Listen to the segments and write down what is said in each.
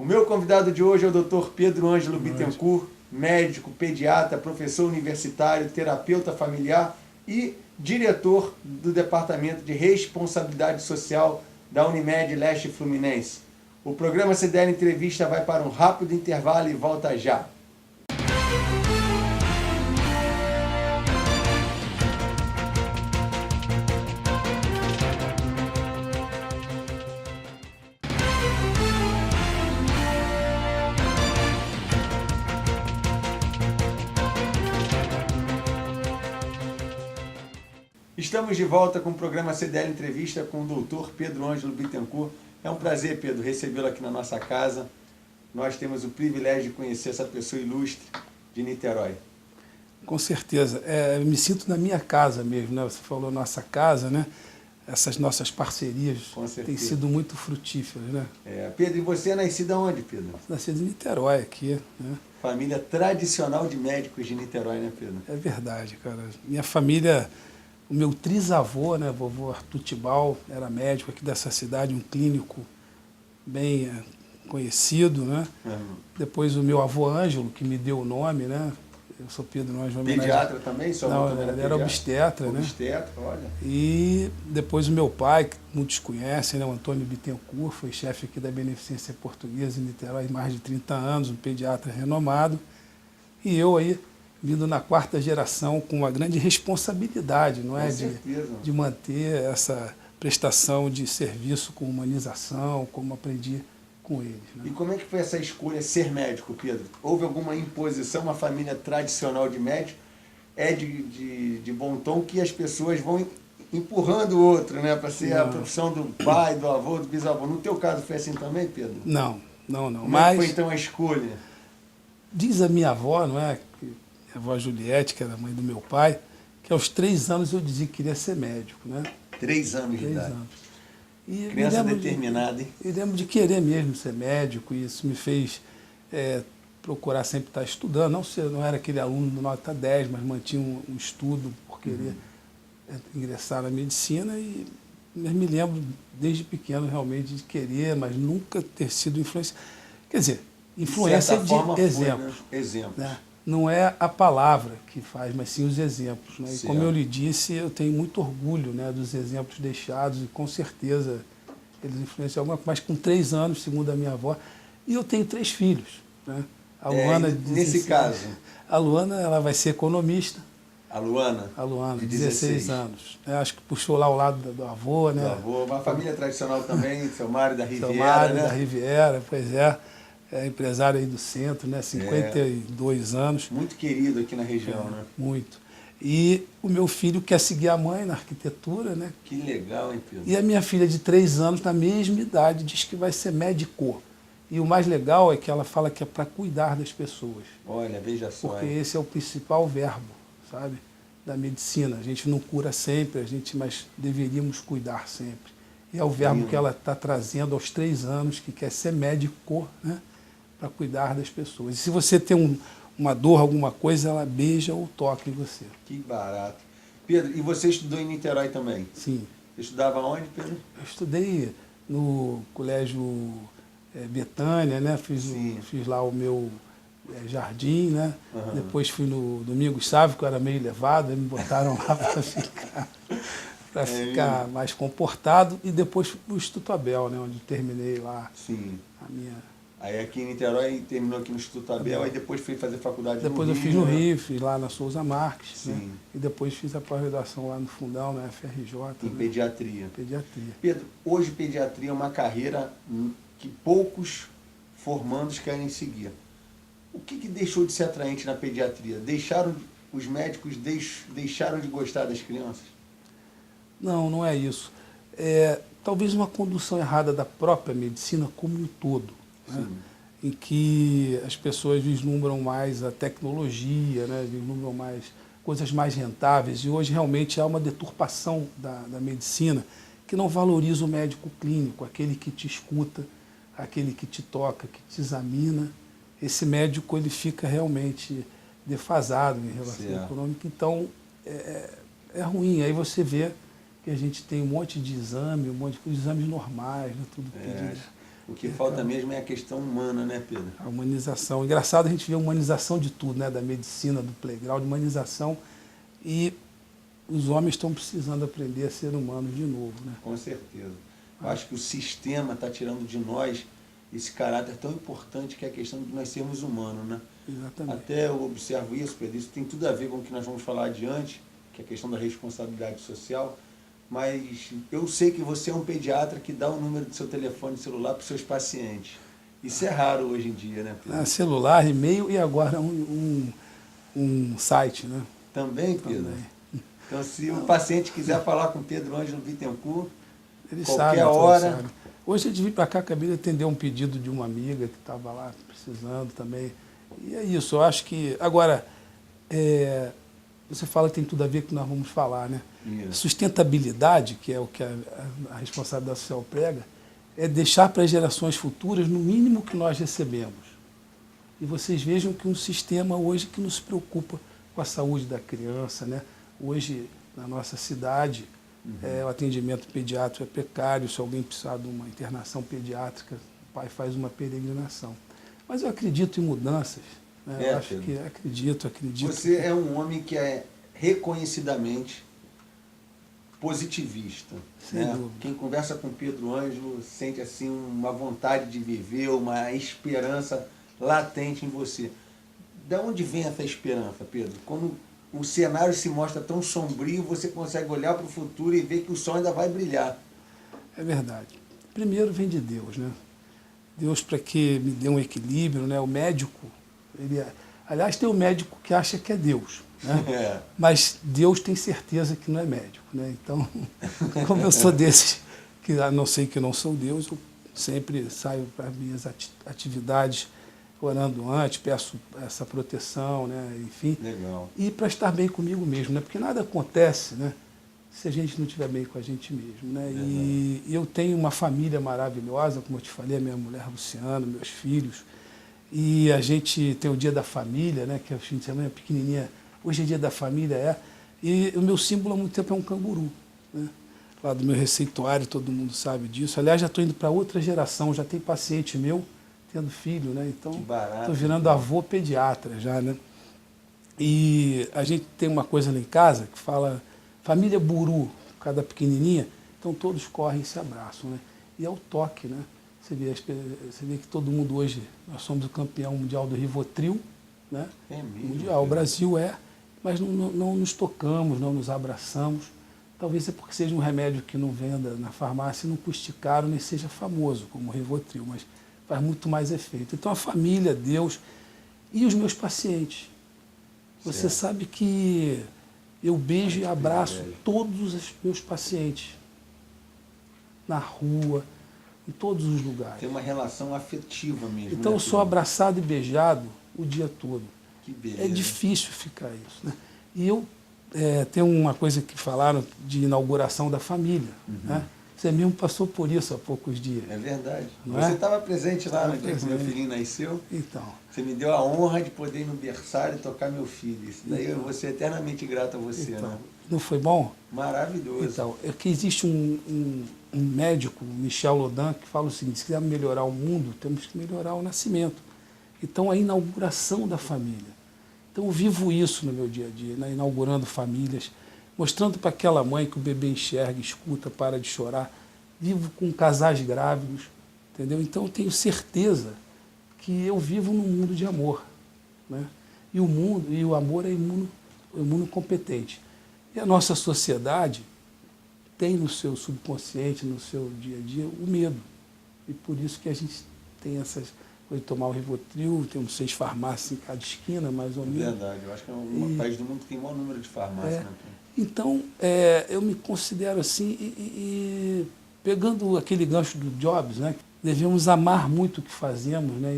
meu convidado de hoje é o Dr. Pedro Ângelo Bittencourt, médico, pediatra, professor universitário, terapeuta familiar e diretor do Departamento de Responsabilidade Social da Unimed Leste Fluminense. O programa CDL Entrevista vai para um rápido intervalo e volta já. Estamos de volta com o programa CDL Entrevista com o Dr. Pedro Ângelo Bittencourt. É um prazer, Pedro, recebê-lo aqui na nossa casa. Nós temos o privilégio de conhecer essa pessoa ilustre de Niterói. Com certeza. Eu me sinto na minha casa mesmo, né? Você falou nossa casa, né? Essas nossas parcerias têm sido muito frutíferas, né? Pedro, e você é nascido aonde, Pedro? Nascido em Niterói aqui, né? Família tradicional de médicos de Niterói, né, Pedro? É verdade, cara. Minha família... O meu trisavô, né, vovô Arthur Tibal, era médico aqui dessa cidade, um clínico bem conhecido, né? Depois o meu avô Ângelo, que me deu o nome, né? Eu sou Pedro Ângelo. Pediatra também? Não, ele era obstetra, né? Obstetra, olha. E depois o meu pai, que muitos conhecem, né? O Antônio Bittencourt, foi chefe aqui da Beneficência Portuguesa em Niterói há mais de 30 anos, um pediatra renomado. E eu aí... vindo na quarta geração com uma grande responsabilidade, não é? De manter essa prestação de serviço com humanização, como aprendi com eles. Né? E como é que foi essa escolha ser médico, Pedro? Houve alguma imposição, uma família tradicional de médico? É de bom tom que as pessoas vão empurrando o outro, né? Para ser a profissão do pai, do avô, do bisavô. No teu caso foi assim também, Pedro? Não. Como é que foi então a escolha? Diz a minha avó, não é? A avó Juliette, que era a mãe do meu pai, que aos 3 anos eu dizia que queria ser médico, né? 3 anos de idade. E criança determinada, hein? Eu lembro de querer mesmo ser médico, e isso me fez procurar sempre estar estudando. Não era aquele aluno do nota 10, mas mantinha um estudo por querer ingressar na medicina. Mas me lembro desde pequeno realmente de querer, mas nunca ter sido influência. Quer dizer, influência de exemplos. Exemplos. Né? Não é a palavra que faz, mas sim os exemplos. Né? E como eu lhe disse, eu tenho muito orgulho, né, dos exemplos deixados, e com certeza eles influenciam alguma coisa. Mas com 3 anos, segundo a minha avó, e eu tenho 3 filhos. Né? A Luana, nesse caso? A Luana, ela vai ser economista. A Luana? A Luana, de 16 anos. Acho que puxou lá o lado do avô, né? Do avô, uma família tradicional também, seu Mário da Riviera, seu Mário, né? Da Riviera, pois é. É empresário aí do centro, né? 52 anos. Muito querido aqui na região, né? Muito. E o meu filho quer seguir a mãe na arquitetura, né? Que legal, hein, Pedro? E a minha filha de 3 anos, na mesma idade, diz que vai ser médico. E o mais legal é que ela fala que é para cuidar das pessoas. Olha, veja só. Porque esse é o principal verbo, sabe? Da medicina. A gente não cura sempre, mas deveríamos cuidar sempre. E é o verbo que ela está trazendo aos 3 anos, que quer ser médico, né? Para cuidar das pessoas. E se você tem uma dor, alguma coisa, ela beija ou toca em você. Que barato. Pedro, e você estudou em Niterói também? Sim. Você estudava onde, Pedro? Eu estudei no Colégio Betânia, né? Fiz lá o meu jardim, né? Depois fui no Domingos Sávio, que eu era meio elevado, me botaram lá para ficar mais comportado. E depois fui para o Instituto Abel, né? Onde terminei lá a minha... Aí aqui em Niterói, terminou aqui no Instituto Abel, aí depois fui fazer faculdade no Rio. Depois eu fiz no Rio, fiz lá na Souza Marques, Sim. Né? E depois fiz a pós-graduação lá no Fundão, na FRJ. Em pediatria. Pediatria. Pedro, hoje pediatria é uma carreira que poucos formandos querem seguir. O que deixou de ser atraente na pediatria? Os médicos deixaram de gostar das crianças? Não é isso. Talvez uma condução errada da própria medicina como um todo. Né? Em que as pessoas vislumbram mais a tecnologia, né? Vislumbram mais coisas mais rentáveis, e hoje realmente há uma deturpação da medicina que não valoriza o médico clínico, aquele que te escuta, aquele que te toca, que te examina. Esse médico ele fica realmente defasado em relação econômica, então é ruim. Aí você vê que a gente tem um monte de exame, um monte de exames normais, né? Tudo pedido. O que falta mesmo é a questão humana, né, Pedro? A humanização. Engraçado a gente ver a humanização de tudo, né? Da medicina, do playground, humanização. E os homens estão precisando aprender a ser humanos de novo, né? Com certeza. Eu acho que o sistema está tirando de nós esse caráter tão importante que é a questão de nós sermos humanos, né? Exatamente. Até eu observo isso, Pedro, isso tem tudo a ver com o que nós vamos falar adiante, que é a questão da responsabilidade social, mas eu sei que você é um pediatra que dá o número do seu telefone celular para os seus pacientes. Isso é raro hoje em dia, né, Pedro? Celular, e-mail e agora um site, né? Também, Pedro? Também. Então, se o paciente quiser falar com Pedro Ângelo Bittencourt, ele qualquer hora... Sabe. Hoje, de vir para cá, acabei de atender um pedido de uma amiga que estava lá precisando também. E é isso, eu acho que... Agora, você fala que tem tudo a ver com o que nós vamos falar, né? Isso. Sustentabilidade, que é o que a responsabilidade social prega, é deixar para as gerações futuras no mínimo que nós recebemos. E vocês vejam que um sistema hoje que não se preocupa com a saúde da criança, né? Hoje, na nossa cidade, o atendimento pediátrico é precário. Se alguém precisar de uma internação pediátrica, o pai faz uma peregrinação. Mas eu acredito em mudanças. Né? Eu acho que acredito. Você é um homem que é reconhecidamente positivista. Sem dúvida. Quem conversa com Pedro Ângelo sente assim uma vontade de viver, uma esperança latente em você. De onde vem essa esperança, Pedro? Quando o cenário se mostra tão sombrio, você consegue olhar para o futuro e ver que o sol ainda vai brilhar. É verdade. Primeiro vem de Deus, né? Deus para que me dê um equilíbrio, né? O médico, aliás, tem o médico que acha que é Deus, né? Mas Deus tem certeza que não é médico, né? Então, como eu sou desses, que a não ser que eu não sou Deus, eu sempre saio para minhas atividades orando antes, peço essa proteção, né? Enfim. Legal. E para estar bem comigo mesmo, né? Porque nada acontece, né? Se a gente não estiver bem com a gente mesmo, né? E eu tenho uma família maravilhosa, como eu te falei, a minha mulher Luciana, meus filhos, e a gente tem o Dia da Família, né? Que é o fim de semana pequenininha. Hoje é Dia da Família, e o meu símbolo há muito tempo é um canguru, né? Lá do meu receituário, todo mundo sabe disso. Aliás, já estou indo para outra geração, já tem paciente meu tendo filho, né? Então, estou virando avô pediatra já, né? E a gente tem uma coisa lá em casa que fala família Buru, cada pequenininha, então todos correm e se abraçam, né? E é o toque, né? Você vê que todo mundo hoje, nós somos o campeão mundial do Rivotril, né? É mesmo, mundial, o Brasil mas não nos tocamos, não nos abraçamos. Talvez é porque seja um remédio que não venda na farmácia, não custe caro, nem seja famoso, como o Rivotril, mas faz muito mais efeito. Então, a família, Deus e os meus pacientes. Você sabe que eu beijo e abraço todos os meus pacientes, na rua, em todos os lugares. Tem uma relação afetiva mesmo. Então, eu sou abraçado e beijado o dia todo. Que beleza. É difícil ficar isso, né? E eu tenho uma coisa que falaram de inauguração da família, né? Você mesmo passou por isso há poucos dias. É verdade. Você estava presente lá no dia que meu filhinho nasceu. Então. Você me deu a honra de poder ir no berçário e tocar meu filho. Isso daí eu vou ser eternamente grato a você, né? Não foi bom? Maravilhoso. Então, é que existe um médico, Michel Lodan, que fala o seguinte: se quisermos melhorar o mundo, temos que melhorar o nascimento. Então, a inauguração da família. Então, eu vivo isso no meu dia a dia, né? Inaugurando famílias, mostrando para aquela mãe que o bebê enxerga, escuta, para de chorar. Vivo com casais grávidos, entendeu? Então, eu tenho certeza que eu vivo num mundo de amor, né? E o amor é imunocompetente. E a nossa sociedade tem no seu subconsciente, no seu dia a dia, o medo. E por isso que a gente tem essas coisas de tomar o Rivotril, temos 6 farmácias em cada esquina, mais ou menos. É verdade, eu acho que é um país do mundo que tem o maior número de farmácias. Né? Então, eu me considero assim, e pegando aquele gancho do Jobs, né? Devemos amar muito o que fazemos, né?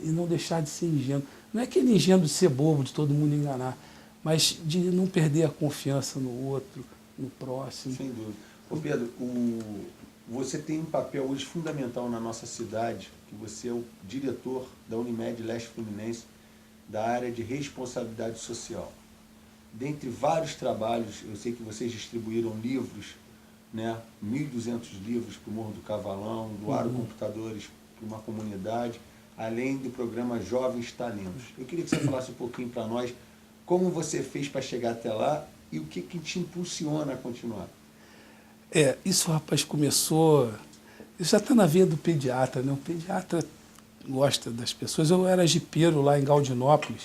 E não deixar de ser ingênuo. Não é aquele ingênuo de ser bobo, de todo mundo enganar, mas de não perder a confiança no outro, no próximo. Sem dúvida. Ô Pedro, você tem um papel hoje fundamental na nossa cidade, que você é o diretor da Unimed Leste Fluminense, da área de responsabilidade social. Dentre vários trabalhos, eu sei que vocês distribuíram livros, né? 1.200 livros para o Morro do Cavalão, doaram computadores de uma comunidade, além do programa Jovens Talentos. Eu queria que você falasse um pouquinho para nós como você fez para chegar até lá e o que te impulsiona a continuar. Isso, rapaz, começou... Isso já está na veia do pediatra, né? O pediatra gosta das pessoas. Eu era jipeiro lá em Gaudinópolis.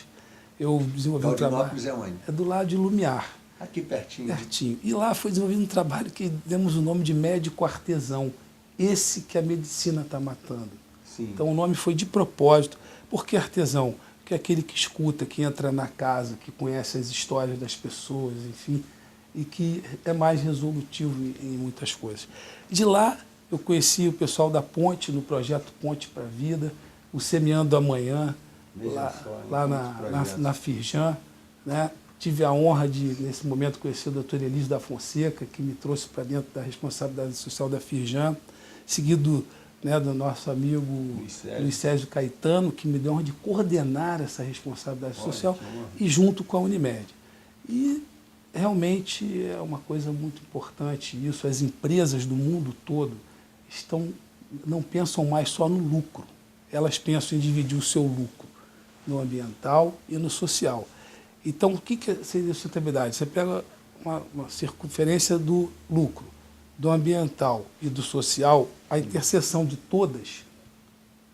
Eu desenvolvi um trabalho... Gaudinópolis é onde? É do lado de Lumiar. Aqui pertinho. Pertinho. E lá foi desenvolvido um trabalho que demos o nome de médico artesão. Esse que a medicina está matando. Sim. Então o nome foi de propósito. Por que artesão? Porque é aquele que escuta, que entra na casa, que conhece as histórias das pessoas, enfim, e que é mais resolutivo em muitas coisas. De lá eu conheci o pessoal da Ponte, no projeto Ponte para a Vida, o Semeando Amanhã, lá na Firjan, né? Tive a honra de, nesse momento, conhecer o doutor Elísio da Fonseca, que me trouxe para dentro da responsabilidade social da Firjan, seguido, né, do nosso amigo Luiz Sérgio Caetano, que me deu a honra de coordenar essa responsabilidade social, e junto com a Unimed. E realmente é uma coisa muito importante isso. As empresas do mundo todo não pensam mais só no lucro, elas pensam em dividir o seu lucro no ambiental e no social. Então, o que seria sustentabilidade? Você pega uma circunferência do lucro, do ambiental e do social, a interseção de todas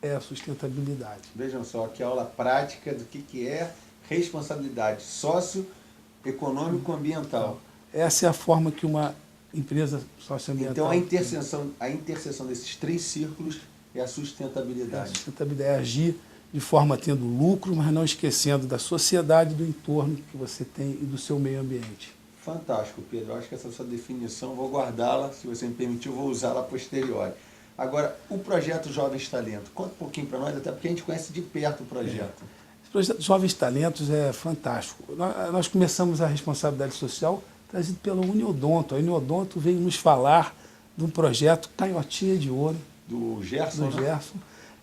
é a sustentabilidade. Vejam só, que aula prática do que é responsabilidade socioeconômico-ambiental. Essa é a forma que uma empresa socioambiental... Então, a interseção desses três círculos é a sustentabilidade. A sustentabilidade é agir de forma tendo lucro, mas não esquecendo da sociedade, do entorno que você tem e do seu meio ambiente. Fantástico, Pedro. Eu acho que essa sua definição, vou guardá-la, se você me permitir, eu vou usá-la a posteriori. Agora, o projeto Jovens Talentos, conta um pouquinho para nós, até porque a gente conhece de perto o projeto. Esse projeto Jovens Talentos é fantástico. Nós começamos a responsabilidade social trazido pela Uniodonto. A Uniodonto veio nos falar de um projeto Canhotinha de Ouro. Do Gerson? Do Gerson.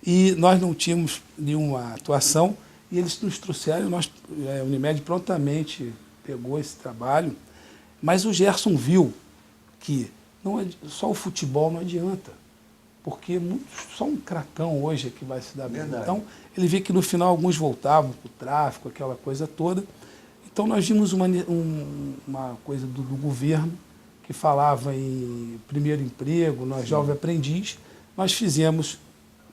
E nós não tínhamos nenhuma atuação, e eles nos trouxeram, a Unimed prontamente pegou esse trabalho, mas o Gerson viu que só o futebol não adianta, porque só um cracão hoje é que vai se dar bem. Então, ele vê que no final alguns voltavam para o tráfico, aquela coisa toda. Então, nós vimos uma coisa do governo que falava em primeiro emprego, nós jovem aprendiz. Nós fizemos,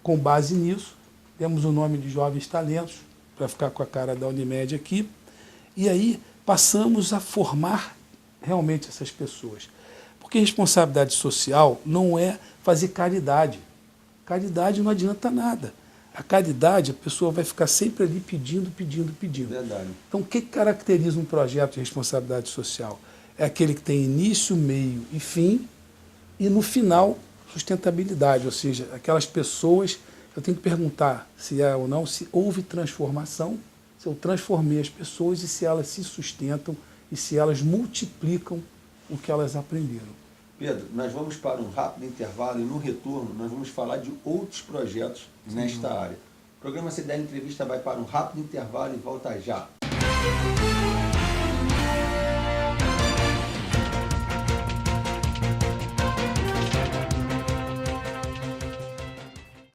com base nisso, demos o nome de Jovens Talentos, para ficar com a cara da Unimed aqui, e aí passamos a formar realmente essas pessoas. Porque responsabilidade social não é fazer caridade. Caridade não adianta nada. A caridade, a pessoa vai ficar sempre ali pedindo. Verdade. Então, o que caracteriza um projeto de responsabilidade social? É aquele que tem início, meio e fim, e no final, sustentabilidade, ou seja, aquelas pessoas, eu tenho que perguntar se é ou não, se houve transformação, se eu transformei as pessoas e se elas se sustentam e se elas multiplicam o que elas aprenderam. Pedro, nós vamos para um rápido intervalo e no retorno nós vamos falar de outros projetos nesta área. O programa CDL Entrevista vai para um rápido intervalo e volta já.